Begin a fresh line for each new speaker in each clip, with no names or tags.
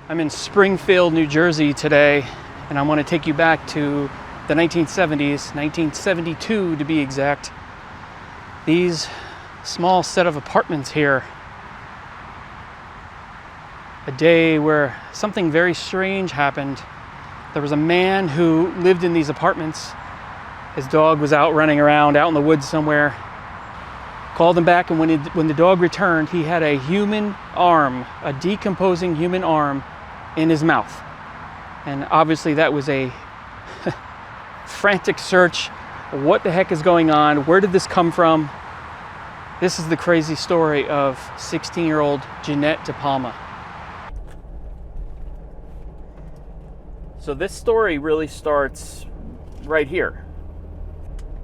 I'm in Springfield, New Jersey today, and I want to take you back to the 1970s, 1972 to be exact. These small set of apartments here. A day where something very strange happened. There was a man who lived in these apartments. His dog was out running around out in the woods somewhere. Called him back, and when the dog returned, he had a human arm, a decomposing human arm in his mouth. And obviously that was a frantic search. What the heck is going on? Where did this come from? This is the crazy story of 16-year-old Jeanette DePalma. So this story really starts right here.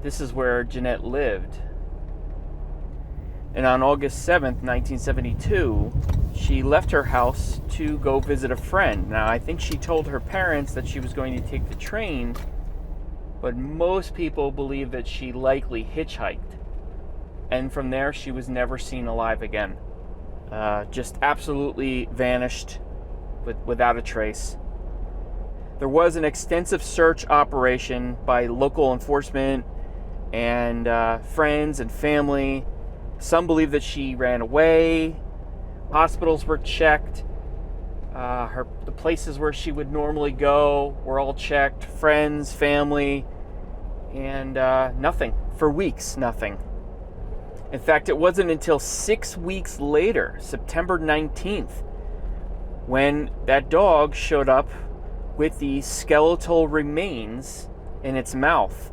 This is where Jeanette lived. And on August 7th, 1972, she left her house to go visit a friend. Now, I think she told her parents that she was going to take the train, but most people believe that she likely hitchhiked. And from there, she was never seen alive again. Just absolutely vanished without a trace. There was an extensive search operation by local enforcement and friends and family. Some believe that she ran away. Hospitals were checked. The places where she would normally go were all checked. Friends, family, and nothing. For weeks, nothing. In fact, it wasn't until 6 weeks later, September 19th, when that dog showed up with the skeletal remains in its mouth.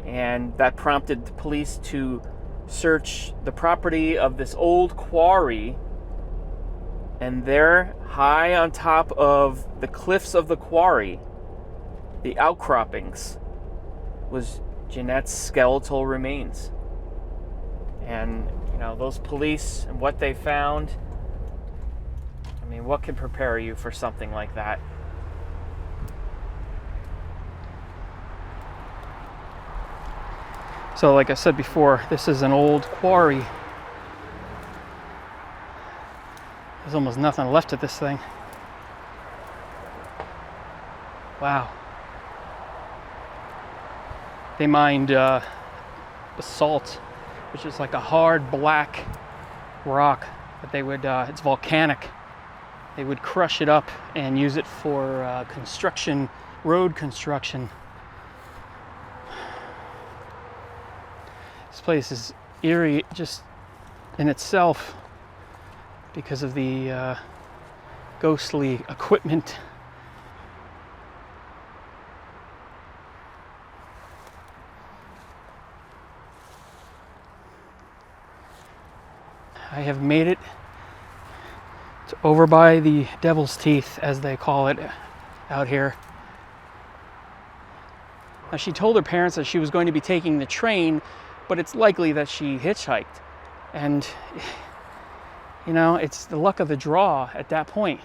And that prompted the police to search the property of this old quarry, and there, high on top of the cliffs of the quarry, the outcroppings, was Jeanette's skeletal remains. And, those police and what they found, what can prepare you for something like that? So like I said before, this is an old quarry. There's almost nothing left of this thing. Wow. They mined basalt, which is like a hard black rock that they would, it's volcanic. They would crush it up and use it for construction, road construction. This place is eerie just in itself because of the ghostly equipment. I have made it to over by the Devil's Teeth, as they call it out here. Now, she told her parents that she was going to be taking the train, but it's likely that she hitchhiked. And, it's the luck of the draw at that point.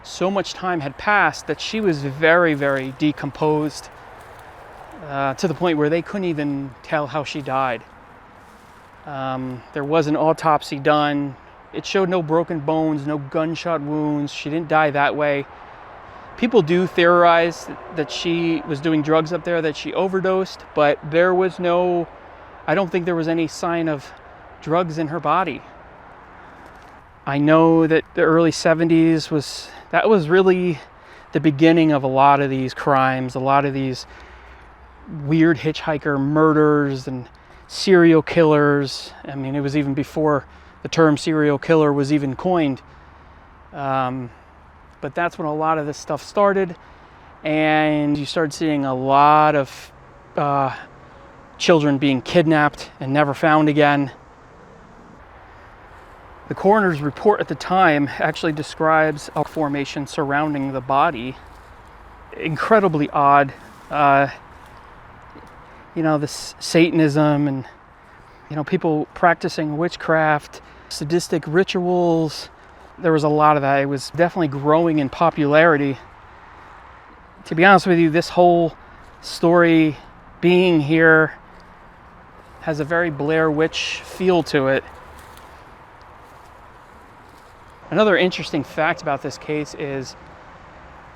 So much time had passed that she was very, very decomposed, to the point where they couldn't even tell how she died. There was an autopsy done. It showed no broken bones, no gunshot wounds. She didn't die that way. People do theorize that she was doing drugs up there, that she overdosed, but there was I don't think there was any sign of drugs in her body. I know that the early 70s was really the beginning of a lot of these crimes, a lot of these weird hitchhiker murders and serial killers. It was even before the term serial killer was even coined. But that's when a lot of this stuff started, and you started seeing a lot of children being kidnapped and never found again. The coroner's report at the time actually describes a formation surrounding the body. Incredibly odd. This Satanism and, people practicing witchcraft, sadistic rituals. There was a lot of that. It was definitely growing in popularity. To be honest with you, this whole story being here has a very Blair Witch feel to it.
Another interesting fact about this case is,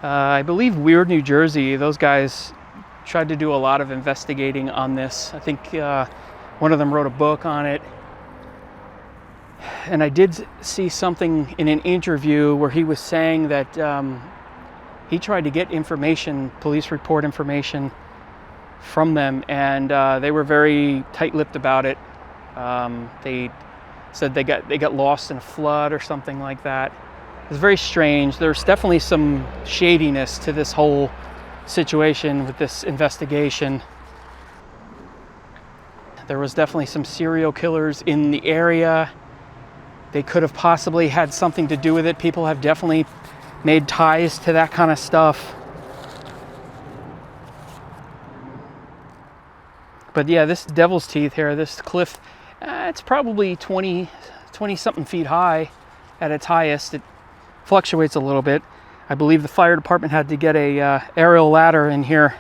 I believe Weird, New Jersey, those guys tried to do a lot of investigating on this. I think one of them wrote a book on it. And I did see something in an interview where he was saying that he tried to get information, police report information from them, and they were very tight-lipped about it. They said they got lost in a flood or something like that. It was very strange. There's definitely some shadiness to this whole situation with this investigation. There was definitely some serial killers in the area. They could have possibly had something to do with it. People have definitely made ties to that kind of stuff. But yeah, this Devil's Teeth here, this cliff, it's probably 20 something feet high at its highest. It fluctuates a little bit. I believe the fire department had to get a aerial ladder in here,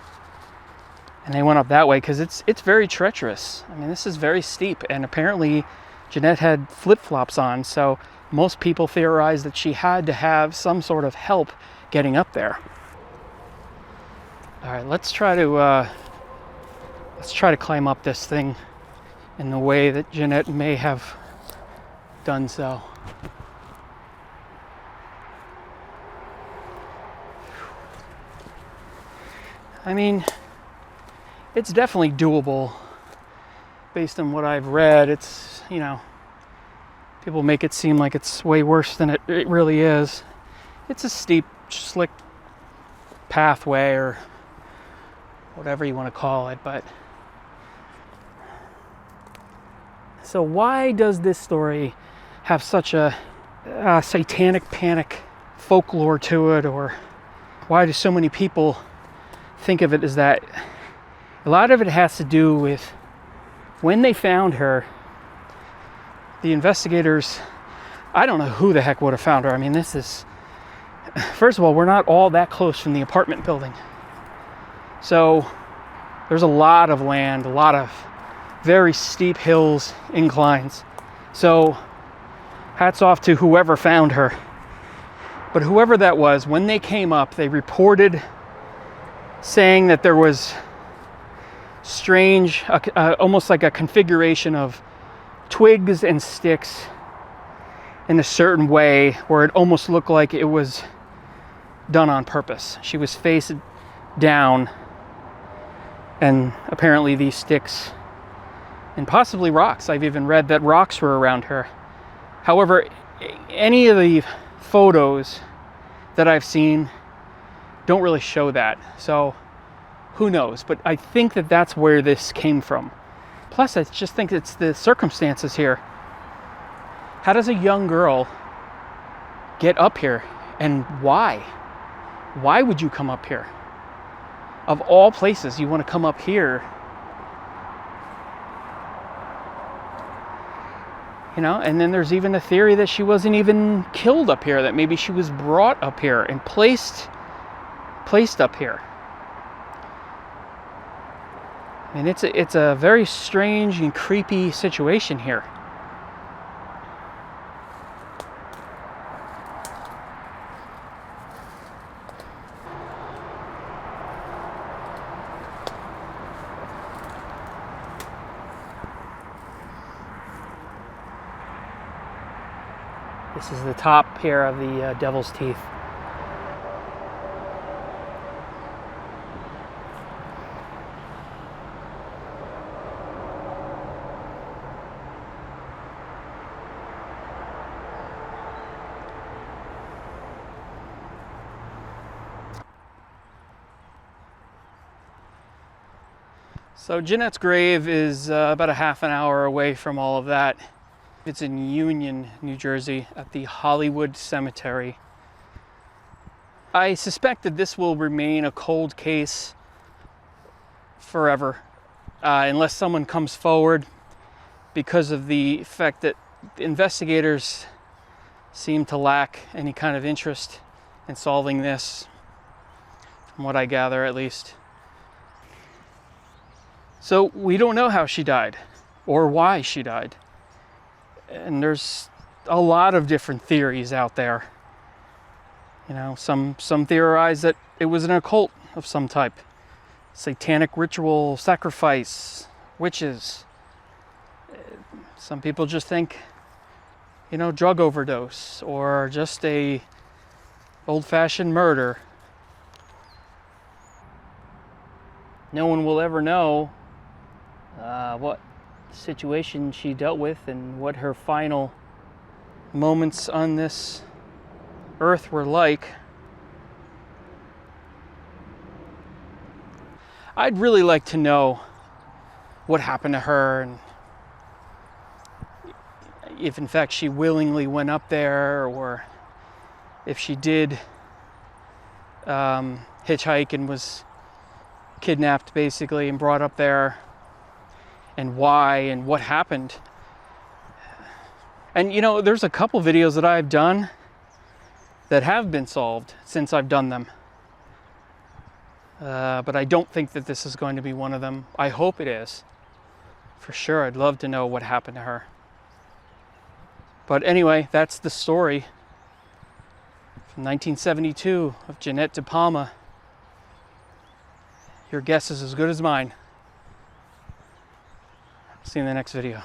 and they went up that way because it's very treacherous. I mean, this is very steep, and apparently Jeanette had flip-flops on, so most people theorize that she had to have some sort of help getting up there. All right, let's try to climb up this thing in the way that Jeanette may have done so. I mean, it's definitely doable based on what I've read. It's, you know, people make it seem like it's way worse than it really is. It's a steep, slick pathway or whatever you want to call it, but so why does this story have such a satanic panic folklore to it, or why do so many people think of it as that? A lot of it has to do with when they found her, the investigators, I don't know who the heck would have found her. I mean, this is, first of all, we're not all that close from the apartment building. So there's a lot of land, a lot of very steep hills, inclines. So hats off to whoever found her. But whoever that was, when they came up, they reported saying that there was strange, almost like a configuration of twigs and sticks in a certain way where it almost looked like it was done on purpose. She was face down, and apparently these sticks and possibly rocks. I've even read that rocks were around her. However, any of the photos that I've seen don't really show that. So who knows? But I think that that's where this came from. Plus, I just think it's the circumstances here. How does a young girl get up here, and why? Why would you come up here? Of all places, you want to come up here. You know, and then there's even a theory that she wasn't even killed up here, that maybe she was brought up here and placed up here. And it's a very strange and creepy situation here. This is the top here of the Devil's Teeth. So Jeanette's grave is about a half an hour away from all of that. It's in Union, New Jersey, at the Hollywood Cemetery. I suspect that this will remain a cold case forever, unless someone comes forward, because of the fact that the investigators seem to lack any kind of interest in solving this, from what I gather at least. So we don't know how she died or why she died. And there's a lot of different theories out there. You know, some theorize that it was an occult of some type. Satanic ritual, sacrifice, witches. Some people just think, you know, drug overdose or just a old-fashioned murder. No one will ever know what situation she dealt with and what her final moments on this earth were like. I'd really like to know what happened to her, and if in fact she willingly went up there, or if she did hitchhike and was kidnapped basically and brought up there, and why and what happened. And you know, there's a couple videos that I've done that have been solved since I've done them. But I don't think that this is going to be one of them. I hope it is. For sure, I'd love to know what happened to her. But anyway, that's the story from 1972 of Jeanette DePalma. Your guess is as good as mine. See you in the next video.